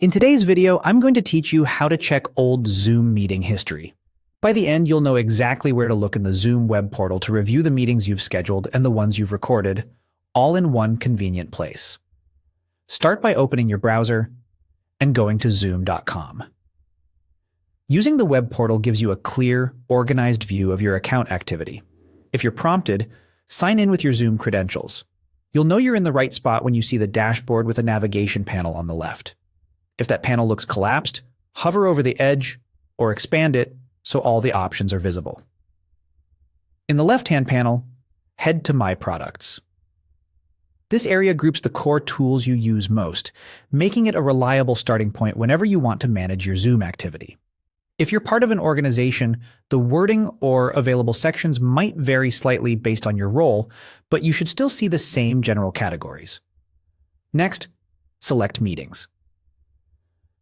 In today's video, I'm going to teach you how to check old Zoom meeting history. By the end, you'll know exactly where to look in the Zoom web portal to review the meetings you've scheduled and the ones you've recorded, all in one convenient place. Start by opening your browser and going to zoom.com. Using the web portal gives you a clear, organized view of your account activity. If you're prompted, sign in with your Zoom credentials. You'll know you're in the right spot when you see the dashboard with a navigation panel on the left. If that panel looks collapsed, hover over the edge or expand it so all the options are visible. In the left-hand panel, head to My Products. This area groups the core tools you use most, making it a reliable starting point whenever you want to manage your Zoom activity. If you're part of an organization, the wording or available sections might vary slightly based on your role, but you should still see the same general categories. Next, select Meetings.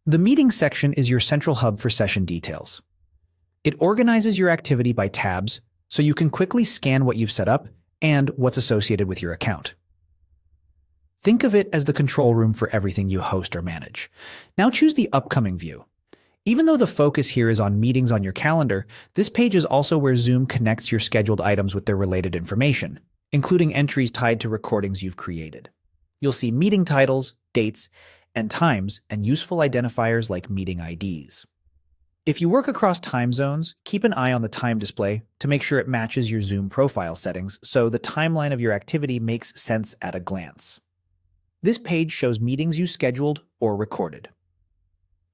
The Meetings section is your central hub for session details. It organizes your activity by tabs so you can quickly scan what you've set up and what's associated with your account. Think of it as the control room for everything you host or manage. Now choose the Upcoming view. Even though the focus here is on meetings on your calendar, this page is also where Zoom connects your scheduled items with their related information, including entries tied to recordings you've created. You'll see meeting titles, dates, and times, and useful identifiers like meeting IDs. If you work across time zones, keep an eye on the time display to make sure it matches your Zoom profile settings so the timeline of your activity makes sense at a glance. This page shows meetings you scheduled or recorded.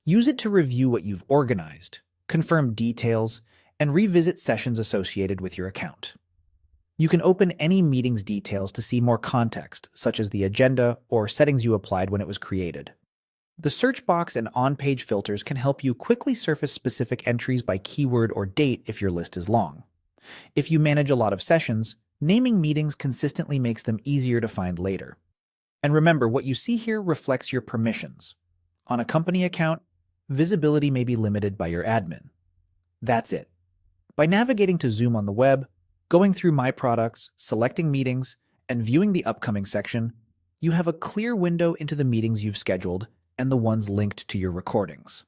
Use it to review what you've organized, confirm details, and revisit sessions associated with your account. You can open any meeting's details to see more context, such as the agenda or settings you applied when it was created. The search box and on-page filters can help you quickly surface specific entries by keyword or date if your list is long. If you manage a lot of sessions, naming meetings consistently makes them easier to find later. And remember, what you see here reflects your permissions. On a company account, visibility may be limited by your admin. That's it. By navigating to Zoom on the web, going through My Products, selecting Meetings, and viewing the Upcoming section, you have a clear window into the meetings you've scheduled and the ones linked to your recordings.